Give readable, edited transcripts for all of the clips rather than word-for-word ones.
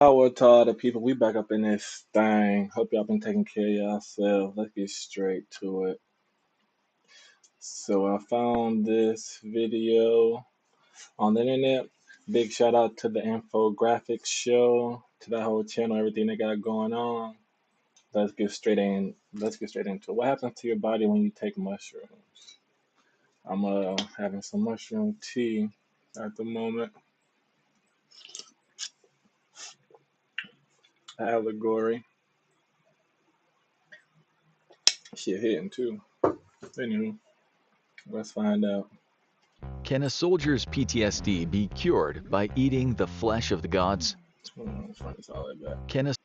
Power to all the people. We back up in this thing. Hope y'all been taking care of yourself. Let's get straight to it. So I found this video on the internet. Big shout out to the infographics show, to that whole channel, everything they got going on. Let's get straight in. Let's get straight into it. What happens to your body when you take mushrooms? I'm having some mushroom tea at the moment. Allegory. Shit hitting too. Anywho, let's find out. Can a soldier's PTSD be cured by eating the flesh of the gods? Let's find this all like that.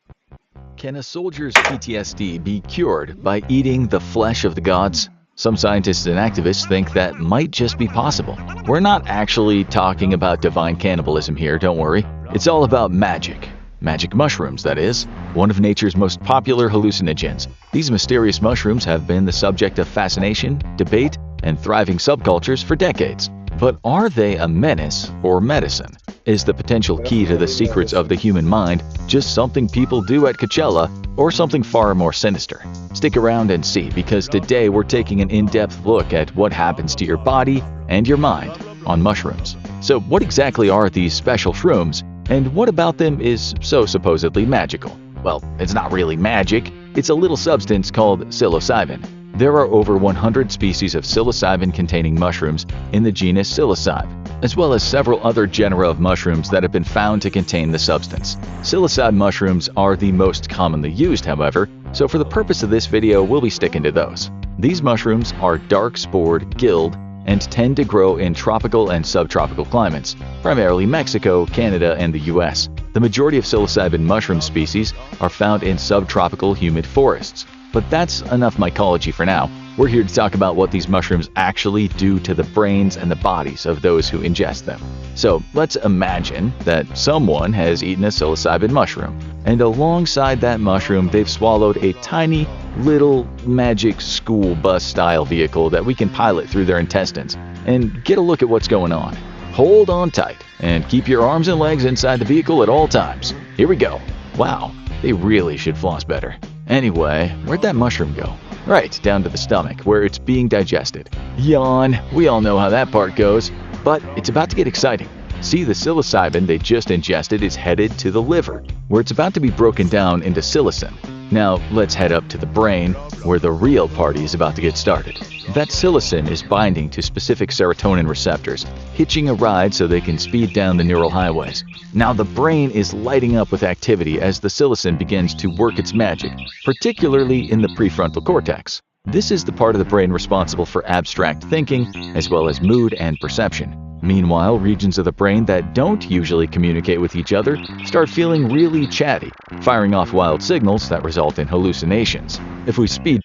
Can a soldier's PTSD be cured by eating the flesh of the gods? Some scientists and activists think that might just be possible. We're not actually talking about divine cannibalism here, don't worry. It's all about magic. Magic mushrooms, that is, one of nature's most popular hallucinogens. These mysterious mushrooms have been the subject of fascination, debate, and thriving subcultures for decades. But are they a menace or medicine? Is the potential key to the secrets of the human mind just something people do at Coachella, or something far more sinister? Stick around and see, because today we're taking an in-depth look at what happens to your body and your mind on mushrooms. So what exactly are these special shrooms, and what about them is so supposedly magical? Well, it's not really magic, it's a little substance called psilocybin. There are over 100 species of psilocybin-containing mushrooms in the genus Psilocybe, as well as several other genera of mushrooms that have been found to contain the substance. Psilocybe mushrooms are the most commonly used, however, so for the purpose of this video, we'll be sticking to those. These mushrooms are dark-spored, gilled, and tend to grow in tropical and subtropical climates, primarily Mexico, Canada, and the US. The majority of psilocybin mushroom species are found in subtropical humid forests. But that's enough mycology for now. We're here to talk about what these mushrooms actually do to the brains and the bodies of those who ingest them. So let's imagine that someone has eaten a psilocybin mushroom, and alongside that mushroom they've swallowed a tiny little magic school bus style vehicle that we can pilot through their intestines and get a look at what's going on. Hold on tight and keep your arms and legs inside the vehicle at all times. Here we go. Wow, they really should floss better. Anyway, where'd that mushroom go? Right, down to the stomach, where it's being digested. Yawn, we all know how that part goes. But it's about to get exciting. See, the psilocybin they just ingested is headed to the liver, where it's about to be broken down into psilocin. Now, let's head up to the brain, where the real party is about to get started. That psilocin is binding to specific serotonin receptors, hitching a ride so they can speed down the neural highways. Now the brain is lighting up with activity as the psilocin begins to work its magic, particularly in the prefrontal cortex. This is the part of the brain responsible for abstract thinking, as well as mood and perception. Meanwhile, regions of the brain that don't usually communicate with each other start feeling really chatty, firing off wild signals that result in hallucinations. If we speed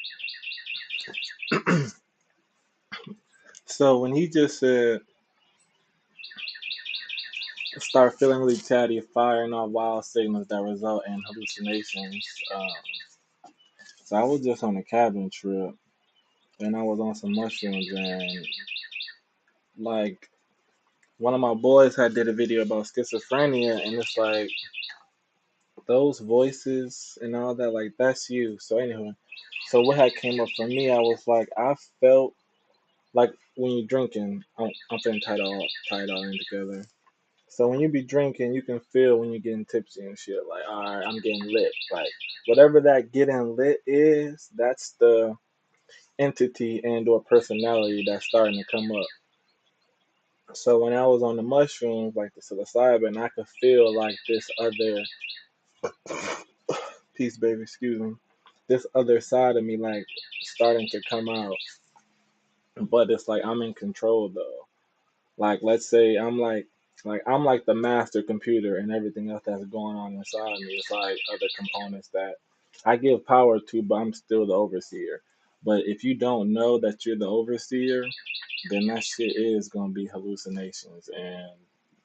So when he just said start feeling really chatty, firing off wild signals that result in hallucinations. So I was just on a cabin trip and I was on some mushrooms and like one of my boys had did a video about schizophrenia and it's like those voices and all that, like that's you. So anyway, so what had came up for me, I was like I felt like when you're drinking, I'm finna tie it all in together. So when you be drinking, you can feel when you're getting tipsy and shit. Like, all right, I'm getting lit. Like, whatever that getting lit is, that's the entity and or personality that's starting to come up. So when I was on the mushrooms, like the psilocybin, I could feel like this other piece, baby, excuse me, this other side of me, like starting to come out. But it's like I'm in control though. Like, let's say I'm like the master computer and everything else that's going on inside me. It's like other components that I give power to, but I'm still the overseer. But if you don't know that you're the overseer, then that shit is gonna be hallucinations and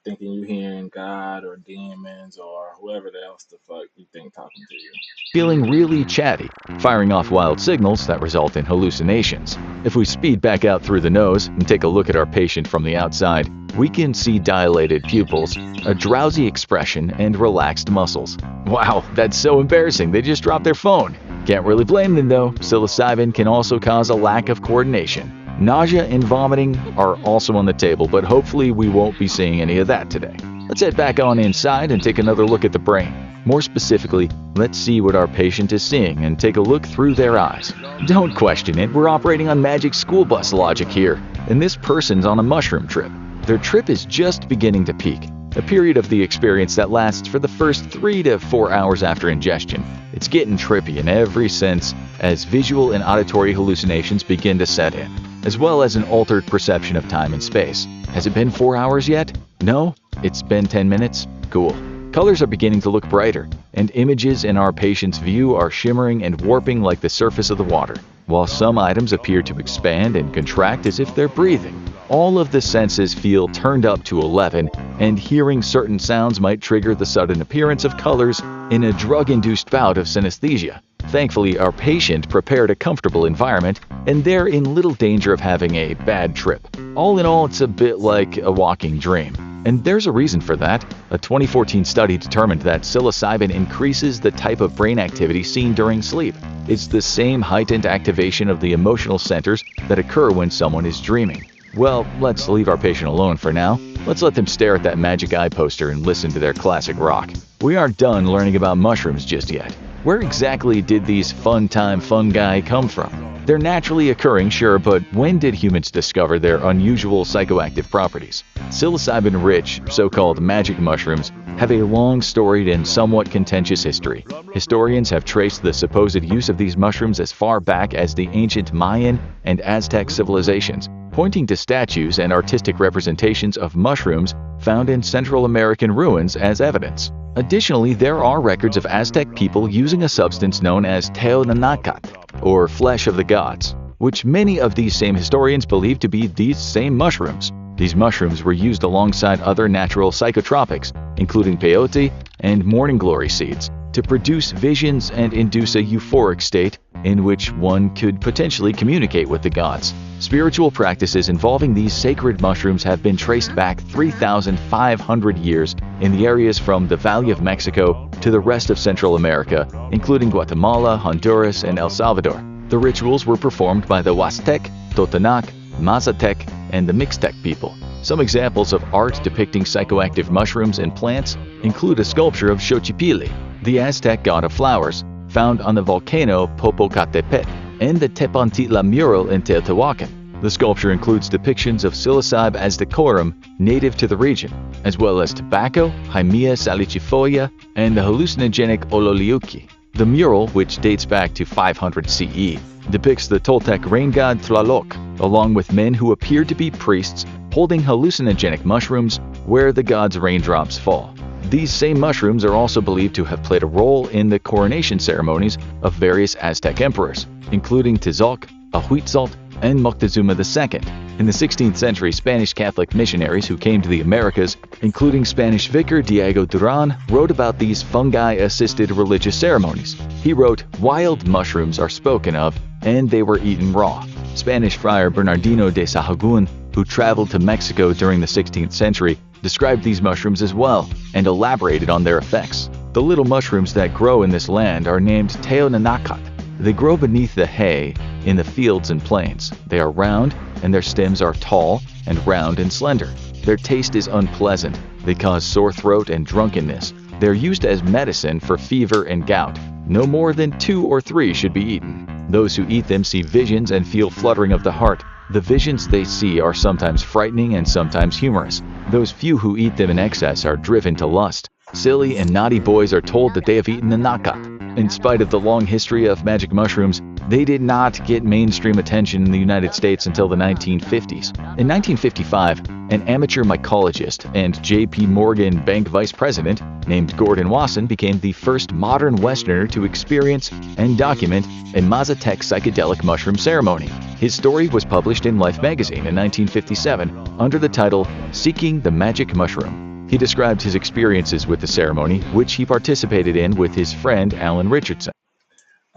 thinking you hearing God or demons or whoever the else the fuck you think talking to you. feeling really chatty, firing off wild signals that result in hallucinations. If we speed back out through the nose and take a look at our patient from the outside, We can see dilated pupils, a drowsy expression, and relaxed muscles. Wow, that's so embarrassing. They just dropped their phone. Can't really blame them though. Psilocybin can also cause a lack of coordination. Nausea and vomiting are also on the table, but hopefully we won't be seeing any of that today. Let's head back on inside and take another look at the brain. More specifically, let's see what our patient is seeing and take a look through their eyes. Don't question it, we're operating on magic school bus logic here, and this person's on a mushroom trip. Their trip is just beginning to peak, a period of the experience that lasts for the first 3 to 4 hours after ingestion. It's getting trippy in every sense as visual and auditory hallucinations begin to set in, as well as an altered perception of time and space. Has it been 4 hours yet? No? It's been 10 minutes? Cool. Colors are beginning to look brighter, and images in our patient's view are shimmering and warping like the surface of the water, while some items appear to expand and contract as if they're breathing. All of the senses feel turned up to 11, and hearing certain sounds might trigger the sudden appearance of colors in a drug-induced bout of synesthesia. Thankfully, our patient prepared a comfortable environment, and they're in little danger of having a bad trip. All in all, it's a bit like a walking dream. And there's a reason for that. A 2014 study determined that psilocybin increases the type of brain activity seen during sleep. It's the same heightened activation of the emotional centers that occur when someone is dreaming. Well, let's leave our patient alone for now. Let's let them stare at that magic eye poster and listen to their classic rock. We aren't done learning about mushrooms just yet. Where exactly did these fun-time fungi come from? They're naturally occurring, sure, but when did humans discover their unusual psychoactive properties? Psilocybin-rich, so-called magic mushrooms, have a long storied and somewhat contentious history. Historians have traced the supposed use of these mushrooms as far back as the ancient Mayan and Aztec civilizations, pointing to statues and artistic representations of mushrooms found in Central American ruins as evidence. Additionally, there are records of Aztec people using a substance known as teonanacat, or flesh of the gods, which many of these same historians believe to be these same mushrooms. These mushrooms were used alongside other natural psychotropics, including peyote and morning glory seeds, to produce visions and induce a euphoric state in which one could potentially communicate with the gods. Spiritual practices involving these sacred mushrooms have been traced back 3,500 years in the areas from the Valley of Mexico to the rest of Central America, including Guatemala, Honduras, and El Salvador. The rituals were performed by the Huastec, Totonac, Mazatec, and the Mixtec people. Some examples of art depicting psychoactive mushrooms and plants include a sculpture of Xochipilli, the Aztec god of flowers, found on the volcano Popocatépetl, and the Tepantitla mural in Teotihuacan. The sculpture includes depictions of psilocybe as decorum native to the region, as well as tobacco, Hymia salicifolia, and the hallucinogenic ololiuqui. The mural, which dates back to 500 CE, depicts the Toltec rain god Tlaloc, along with men who appear to be priests holding hallucinogenic mushrooms where the god's raindrops fall. These same mushrooms are also believed to have played a role in the coronation ceremonies of various Aztec emperors, including Tizoc, Ahuitzotl, and Moctezuma II. In the 16th century, Spanish Catholic missionaries who came to the Americas, including Spanish vicar Diego Duran, wrote about these fungi-assisted religious ceremonies. He wrote, "Wild mushrooms are spoken of, and they were eaten raw." Spanish friar Bernardino de Sahagún, who traveled to Mexico during the 16th century, described these mushrooms as well and elaborated on their effects. The little mushrooms that grow in this land are named teonanacat. They grow beneath the hay in the fields and plains. They are round, and their stems are tall and round and slender. Their taste is unpleasant. They cause sore throat and drunkenness. They're used as medicine for fever and gout. No more than 2 or 3 should be eaten. Those who eat them see visions and feel fluttering of the heart. The visions they see are sometimes frightening and sometimes humorous. Those few who eat them in excess are driven to lust. Silly and naughty boys are told that they have eaten a nakat. In spite of the long history of magic mushrooms, they did not get mainstream attention in the United States until the 1950s. In 1955, an amateur mycologist and J.P. Morgan Bank vice president named Gordon Wasson became the first modern Westerner to experience and document a Mazatec psychedelic mushroom ceremony. His story was published in Life magazine in 1957 under the title "Seeking the Magic Mushroom." He described his experiences with the ceremony, which he participated in with his friend Alan Richardson.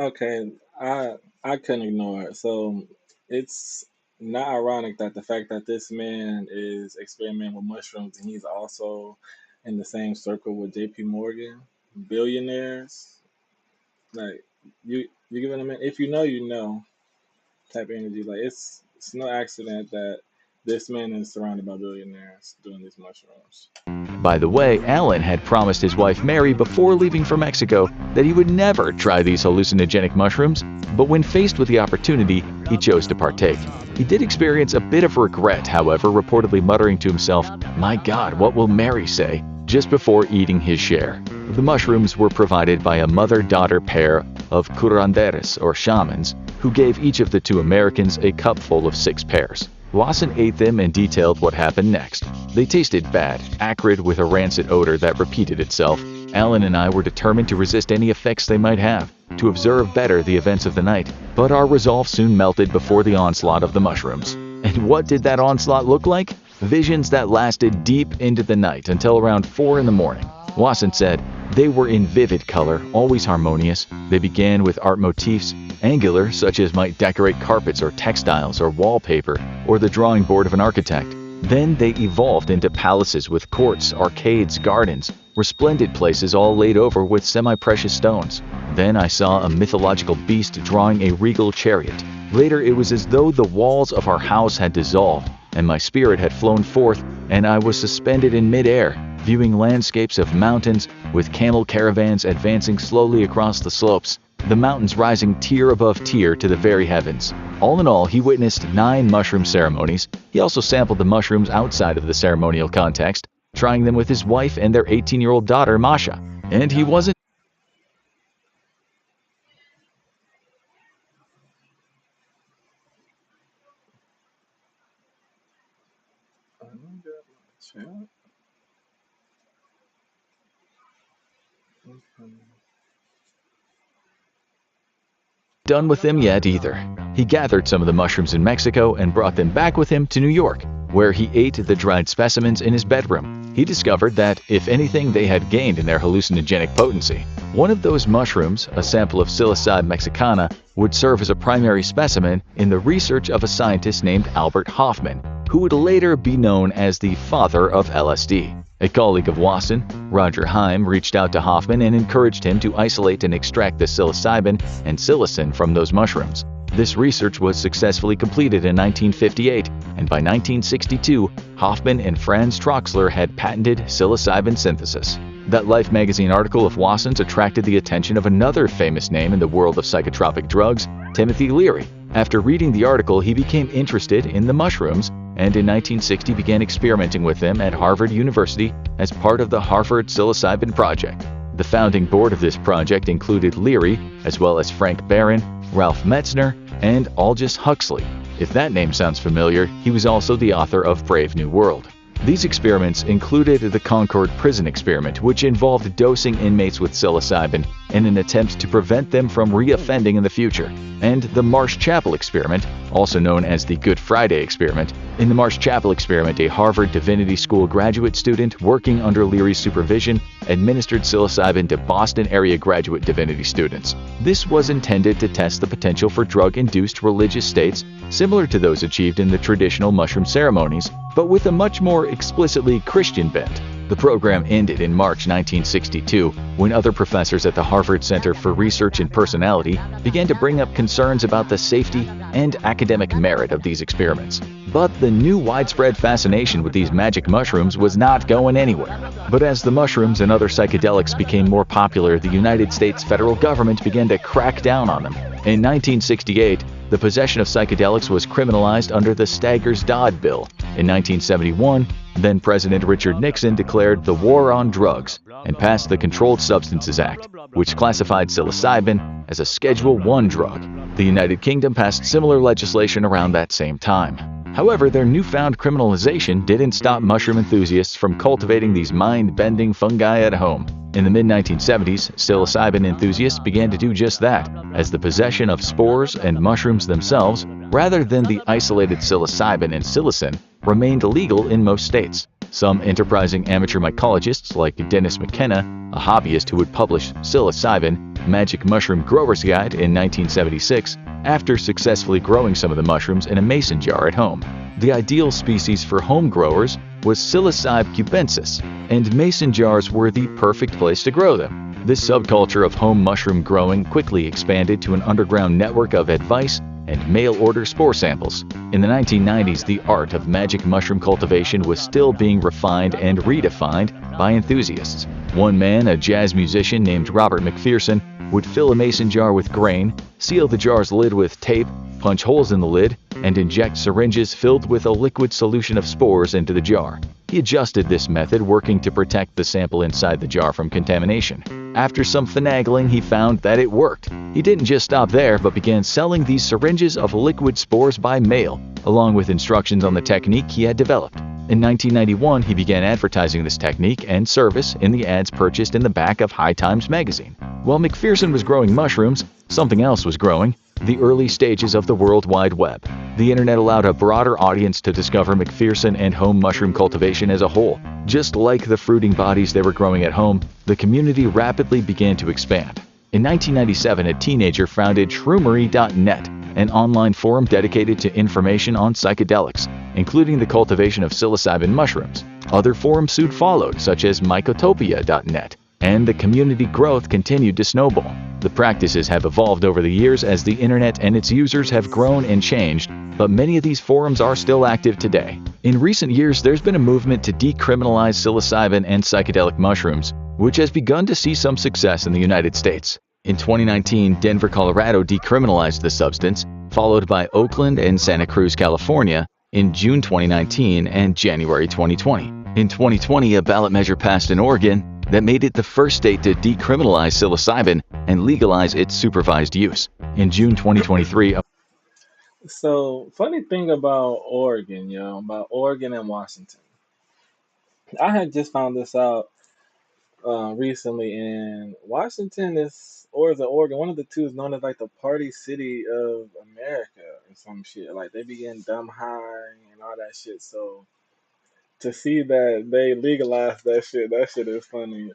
Okay, I couldn't ignore it. So it's not ironic that the fact that this man is experimenting with mushrooms and he's also in the same circle with JP Morgan, billionaires, like you give them if you know you know type of energy. Like it's no accident that this man is surrounded by billionaires doing these mushrooms. By the way, Alan had promised his wife Mary before leaving for Mexico that he would never try these hallucinogenic mushrooms, but when faced with the opportunity, he chose to partake. He did experience a bit of regret, however, reportedly muttering to himself, "My God, what will Mary say?" just before eating his share. The mushrooms were provided by a mother-daughter pair of curanderos, or shamans, who gave each of the two Americans a cupful of 6 pairs. Wasson ate them and detailed what happened next. They tasted bad, acrid with a rancid odor that repeated itself. Alan and I were determined to resist any effects they might have, to observe better the events of the night, but our resolve soon melted before the onslaught of the mushrooms. And what did that onslaught look like? Visions that lasted deep into the night until around 4 in the morning. Wasson said, "They were in vivid color, always harmonious. They began with art motifs, angular, such as might decorate carpets or textiles or wallpaper, or the drawing board of an architect. Then they evolved into palaces with courts, arcades, gardens, resplendent places all laid over with semi-precious stones. Then I saw a mythological beast drawing a regal chariot. Later it was as though the walls of our house had dissolved, and my spirit had flown forth, and I was suspended in mid-air, viewing landscapes of mountains, with camel caravans advancing slowly across the slopes, the mountains rising tier above tier to the very heavens." All in all, he witnessed 9 mushroom ceremonies. He also sampled the mushrooms outside of the ceremonial context, trying them with his wife and their 18-year-old daughter, Masha. And he wasn't I don't get my chat. Okay. done with them yet either. He gathered some of the mushrooms in Mexico and brought them back with him to New York, where he ate the dried specimens in his bedroom. He discovered that, if anything, they had gained in their hallucinogenic potency. One of those mushrooms, a sample of Psilocybe mexicana, would serve as a primary specimen in the research of a scientist named Albert Hofmann, who would later be known as the father of LSD. A colleague of Wasson, Roger Heim, reached out to Hoffman and encouraged him to isolate and extract the psilocybin and psilocin from those mushrooms. This research was successfully completed in 1958, and by 1962, Hoffman and Franz Troxler had patented psilocybin synthesis. That Life magazine article of Wasson's attracted the attention of another famous name in the world of psychotropic drugs, Timothy Leary. After reading the article, he became interested in the mushrooms, and in 1960 began experimenting with them at Harvard University as part of the Harvard Psilocybin Project. The founding board of this project included Leary, as well as Frank Barron, Ralph Metzner, and Aldous Huxley. If that name sounds familiar, he was also the author of Brave New World. These experiments included the Concord Prison Experiment, which involved dosing inmates with psilocybin in an attempt to prevent them from re-offending in the future, and the Marsh Chapel Experiment, also known as the Good Friday Experiment. In the Marsh Chapel Experiment, a Harvard Divinity School graduate student working under Leary's supervision administered psilocybin to Boston area graduate divinity students. This was intended to test the potential for drug-induced religious states similar to those achieved in the traditional mushroom ceremonies, but with a much more explicitly Christian bent. The program ended in March 1962 when other professors at the Harvard Center for Research in Personality began to bring up concerns about the safety and academic merit of these experiments. But the new widespread fascination with these magic mushrooms was not going anywhere. But as the mushrooms and other psychedelics became more popular, the United States federal government began to crack down on them. In 1968, the possession of psychedelics was criminalized under the Staggers-Dodd Bill. In 1971, then-President Richard Nixon declared the war on drugs and passed the Controlled Substances Act, which classified psilocybin as a Schedule I drug. The United Kingdom passed similar legislation around that same time. However, their newfound criminalization didn't stop mushroom enthusiasts from cultivating these mind-bending fungi at home. In the mid-1970s, psilocybin enthusiasts began to do just that, as the possession of spores and mushrooms themselves, rather than the isolated psilocybin and psilocin, remained legal in most states. Some enterprising amateur mycologists like Dennis McKenna, a hobbyist who would publish Psilocybin, Magic Mushroom Grower's Guide in 1976, after successfully growing some of the mushrooms in a mason jar at home. The ideal species for home growers was Psilocybe cubensis, and mason jars were the perfect place to grow them. This subculture of home mushroom growing quickly expanded to an underground network of advice and mail-order spore samples. In the 1990s, the art of magic mushroom cultivation was still being refined and redefined by enthusiasts. One man, a jazz musician named Robert McPherson, would fill a mason jar with grain, seal the jar's lid with tape, punch holes in the lid, and inject syringes filled with a liquid solution of spores into the jar. He adjusted this method, working to protect the sample inside the jar from contamination. After some finagling, he found that it worked. He didn't just stop there, but began selling these syringes of liquid spores by mail, along with instructions on the technique he had developed. In 1991, he began advertising this technique and service in the ads purchased in the back of High Times magazine. While McPherson was growing mushrooms, something else was growing: the early stages of the World Wide Web. The internet allowed a broader audience to discover McPherson and home mushroom cultivation as a whole. Just like the fruiting bodies they were growing at home, the community rapidly began to expand. In 1997, a teenager founded shroomery.net, an online forum dedicated to information on psychedelics, including the cultivation of psilocybin mushrooms. Other forums soon followed, such as mycotopia.net, and the community growth continued to snowball. The practices have evolved over the years as the internet and its users have grown and changed, but many of these forums are still active today. In recent years, there's been a movement to decriminalize psilocybin and psychedelic mushrooms, which has begun to see some success in the United States. In 2019, Denver, Colorado decriminalized the substance, followed by Oakland and Santa Cruz, California, in June 2019 and January 2020. In 2020, a ballot measure passed in Oregon that made it the first state to decriminalize psilocybin and legalize its supervised use. In June 2023, So, funny thing about Oregon, about Oregon and Washington. I had just found this out recently, and Washington or is it Oregon? One of the two is known as like the party city of America or some shit. Like they be getting dumb high and all that shit. So to see that they legalized that shit is funny.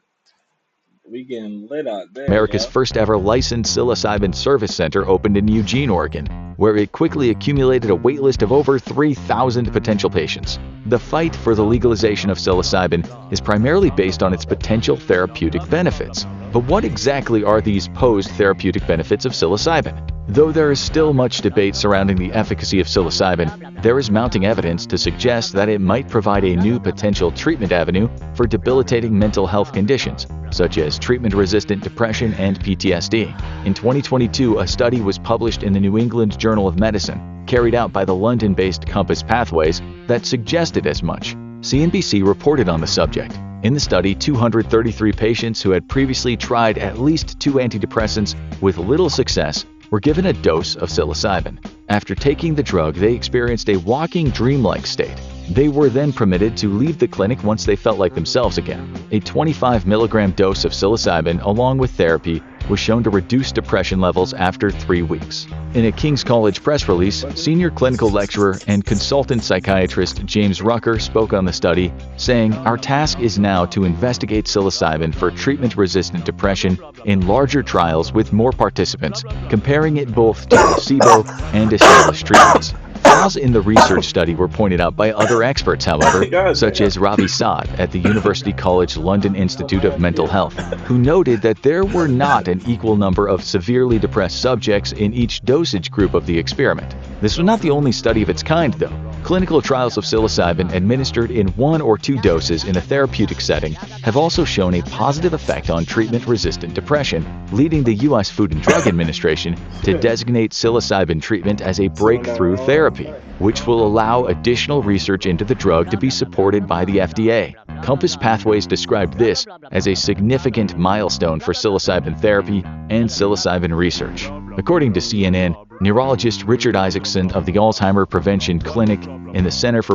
We getting lit out there, America's yeah. first ever licensed psilocybin service center opened in Eugene, Oregon, where it quickly accumulated a waitlist of over 3,000 potential patients. The fight for the legalization of psilocybin is primarily based on its potential therapeutic benefits. But what exactly are these supposed therapeutic benefits of psilocybin? Though there is still much debate surrounding the efficacy of psilocybin, there is mounting evidence to suggest that it might provide a new potential treatment avenue for debilitating mental health conditions, such as treatment-resistant depression and PTSD. In 2022, a study was published in the New England Journal of Medicine, carried out by the London-based Compass Pathways, that suggested as much. CNBC reported on the subject. In the study, 233 patients who had previously tried at least 2 antidepressants with little success were given a dose of psilocybin. After taking the drug, they experienced a walking dreamlike state. They were then permitted to leave the clinic once they felt like themselves again. A 25 milligram dose of psilocybin along with therapy was shown to reduce depression levels after 3 weeks. In a King's College press release, senior clinical lecturer and consultant psychiatrist James Rucker spoke on the study, saying, "Our task is now to investigate psilocybin for treatment-resistant depression in larger trials with more participants, comparing it both to placebo and established treatments." Flaws in the research study were pointed out by other experts, however, such as Ravi Saad at the University College London Institute of Mental Health, who noted that there were not an equal number of severely depressed subjects in each dosage group of the experiment. This was not the only study of its kind, though. Clinical trials of psilocybin administered in 1 or 2 doses in a therapeutic setting have also shown a positive effect on treatment-resistant depression, leading the U.S. Food and Drug Administration to designate psilocybin treatment as a breakthrough therapy, which will allow additional research into the drug to be supported by the FDA. Compass Pathways described this as a significant milestone for psilocybin therapy and psilocybin research. According to CNN, neurologist Richard Isaacson of the Alzheimer Prevention Clinic in the Center for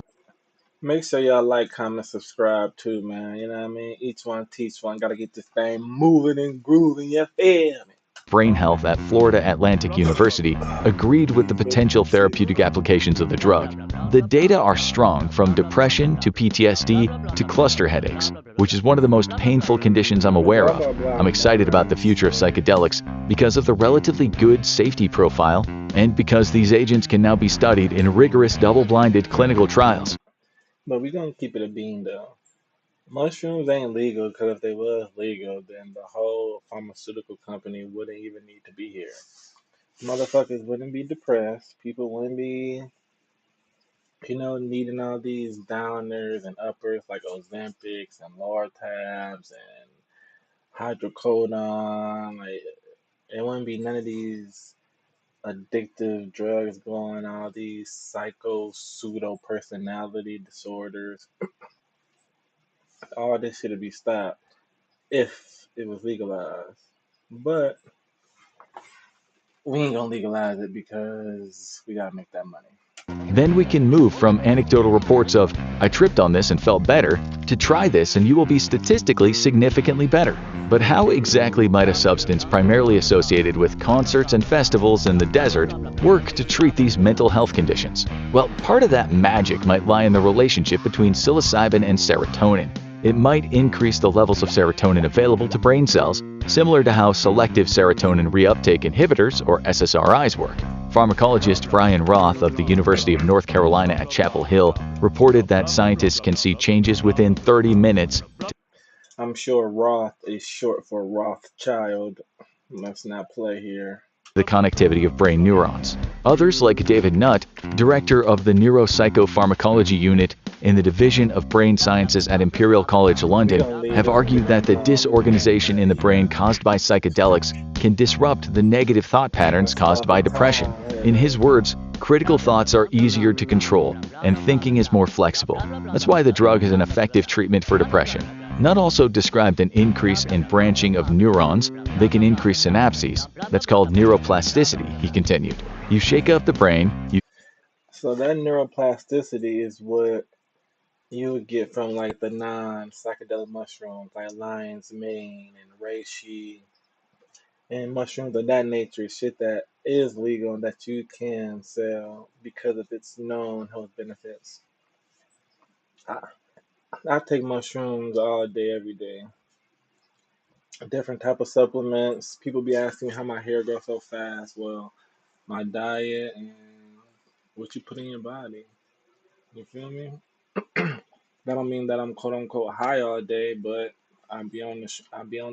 Make sure y'all like, comment, subscribe too, man. You know what I mean? Each one teach one. Gotta get this thing moving and grooving. You feel me? Brain Health at Florida Atlantic University agreed with the potential therapeutic applications of the drug. The data are strong from depression to PTSD to cluster headaches, which is one of the most painful conditions I'm aware Blah of. blah blah. I'm excited about the future of psychedelics because of the relatively good safety profile and because these agents can now be studied in rigorous double-blinded clinical trials. But we gonna keep it a bean though. Mushrooms ain't legal because if they was legal, then the whole pharmaceutical company wouldn't even need to be here. Motherfuckers wouldn't be depressed. People wouldn't be, needing all these downers and uppers like Ozempics and Lortabs and hydrocodone. Like it wouldn't be none of these addictive drugs going, all these psycho pseudo personality disorders. All this shit would be stopped if it was legalized. But we ain't gonna legalize it because we gotta make that money. Then we can move from anecdotal reports of, I tripped on this and felt better, to try this and you will be statistically significantly better. But how exactly might a substance primarily associated with concerts and festivals in the desert work to treat these mental health conditions? Well, part of that magic might lie in the relationship between psilocybin and serotonin. It might increase the levels of serotonin available to brain cells, similar to how selective serotonin reuptake inhibitors, or SSRIs, work. Pharmacologist Brian Roth of the University of North Carolina at Chapel Hill reported that scientists can see changes within 30 minutes. I'm sure Roth is short for Rothschild. Let's not play here. The connectivity of brain neurons. Others, like David Nutt, director of the Neuropsychopharmacology Unit in the Division of Brain Sciences at Imperial College We London, gonna leave have this argued that the alone. disorganization in the brain caused by psychedelics can disrupt the negative thought patterns Let's caused stop by the depression. time. In his words, critical thoughts are easier to control, and thinking is more flexible. That's why the drug is an effective treatment for depression. Nutt also described an increase in branching of neurons. They can increase synapses. That's called neuroplasticity, he continued. You shake up the brain, So that neuroplasticity is what you would get from like the non-psychedelic mushrooms, like lion's mane and reishi and mushrooms of that nature, shit that is legal and that you can sell because of its known health benefits. I, I take mushrooms all day, every day. Different type of supplements. People be asking me how my hair grows so fast. Well, my diet and what you put in your body. You feel me? That don't mean that I'm quote unquote high all day, but I be on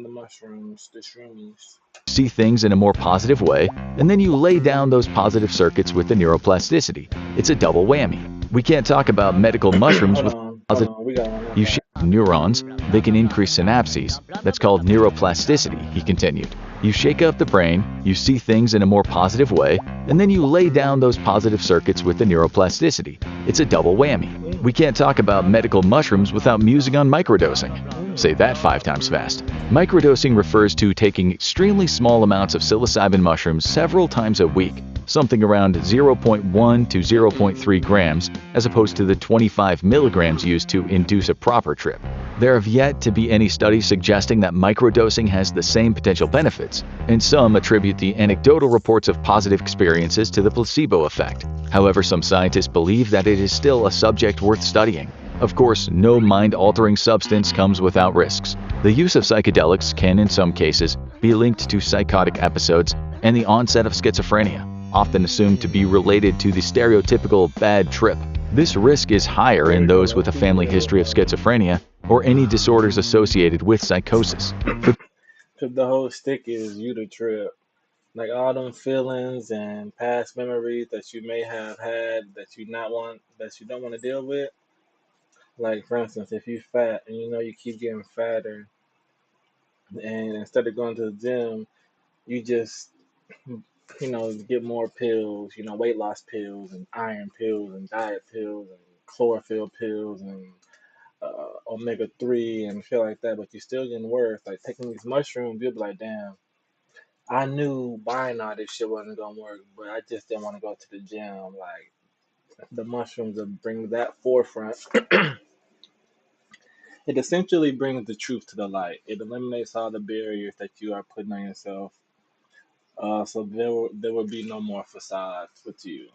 the mushrooms, the shroomies. see things in a more positive way, and then you lay down those positive circuits with the neuroplasticity. It's a double whammy. We can't talk about medical mushrooms with Hold positive. on, we got one more You shape back. neurons, they can increase synapses. That's called neuroplasticity, he continued. You shake up the brain, you see things in a more positive way, and then you lay down those positive circuits with the neuroplasticity. It's a double whammy. We can't talk about medical mushrooms without musing on microdosing. Say that 5 times fast. Microdosing refers to taking extremely small amounts of psilocybin mushrooms several times a week, something around 0.1 to 0.3 grams, as opposed to the 25 milligrams used to induce a proper trip. There have yet to be any studies suggesting that microdosing has the same potential benefits, and some attribute the anecdotal reports of positive experiences to the placebo effect. However, some scientists believe that it is still a subject worth studying. Of course, no mind-altering substance comes without risks. The use of psychedelics can, in some cases, be linked to psychotic episodes and the onset of schizophrenia, often assumed to be related to the stereotypical bad trip. This risk is higher in those with a family history of schizophrenia or any disorders associated with psychosis. Cause the whole stick is you the trip. Like all them feelings and past memories that you may have had that you don't want to deal with. Like for instance, if you fat and you know you keep getting fatter, and instead of going to the gym, you just get more pills, weight loss pills and iron pills and diet pills and chlorophyll pills and omega 3 and shit like that, but you're still getting worse. Like taking these mushrooms, you'll be like, damn, I knew buying all this shit wasn't gonna work, but I just didn't want to go to the gym. Like the mushrooms will bring that forefront. It essentially brings the truth to the light. It eliminates all the barriers that you are putting on yourself So there would be no more facades with you,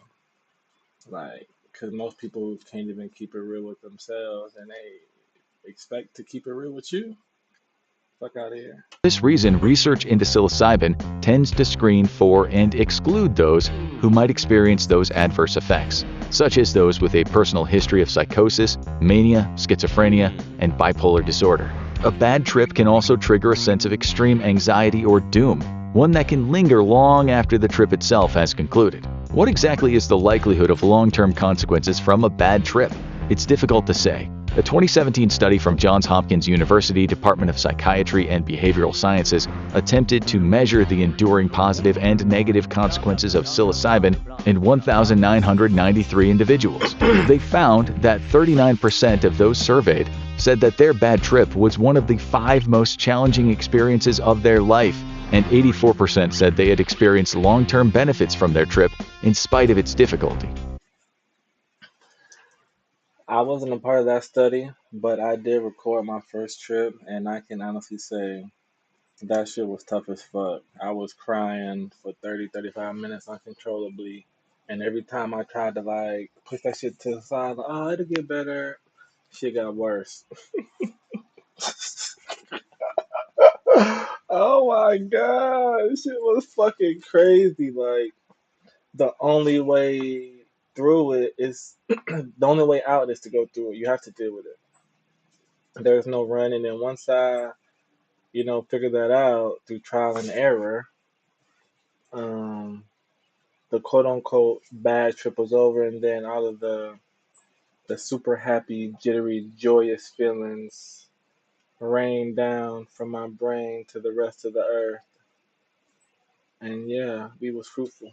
like, because most people can't even keep it real with themselves, and they expect to keep it real with you. Fuck out of here. For this reason, research into psilocybin tends to screen for and exclude those who might experience those adverse effects, such as those with a personal history of psychosis, mania, schizophrenia, and bipolar disorder. A bad trip can also trigger a sense of extreme anxiety or doom, one that can linger long after the trip itself has concluded. What exactly is the likelihood of long-term consequences from a bad trip? It's difficult to say. A 2017 study from Johns Hopkins University Department of Psychiatry and Behavioral Sciences attempted to measure the enduring positive and negative consequences of psilocybin in 1,993 individuals. They found that 39% of those surveyed said that their bad trip was one of the 5 most challenging experiences of their life, and 84% said they had experienced long-term benefits from their trip in spite of its difficulty. I wasn't a part of that study, but I did record my first trip, and I can honestly say that shit was tough as fuck. I was crying for 30, 35 minutes uncontrollably. And every time I tried to like push that shit to the side, like, oh, it'll get better, shit got worse. Oh my god, shit was fucking crazy. Like, the only way through it is the only way out is to go through it. You have to deal with it. There's no running. And once I, figure that out through trial and error, um, the quote unquote bad trip was over, and then all of the super happy, jittery, joyous feelings rained down from my brain to the rest of the earth. And yeah, we was fruitful.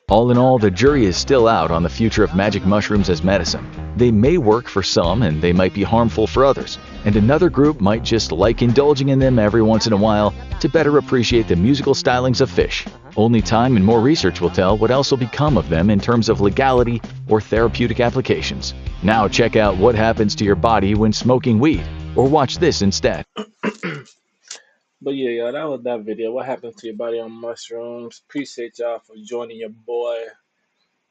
All in all, the jury is still out on the future of magic mushrooms as medicine. They may work for some and they might be harmful for others, and another group might just like indulging in them every once in a while to better appreciate the musical stylings of fish. Only time and more research will tell what else will become of them in terms of legality or therapeutic applications. Now check out what happens to your body when smoking weed, or watch this instead. But yeah, y'all, that was that video. What happens to your body on mushrooms? Appreciate y'all for joining your boy.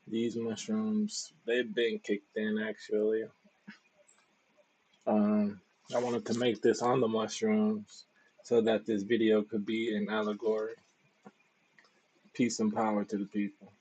These mushrooms, they've been kicked in actually. Um, I wanted to make this on the mushrooms so that this video could be an allegory. Peace and power to the people.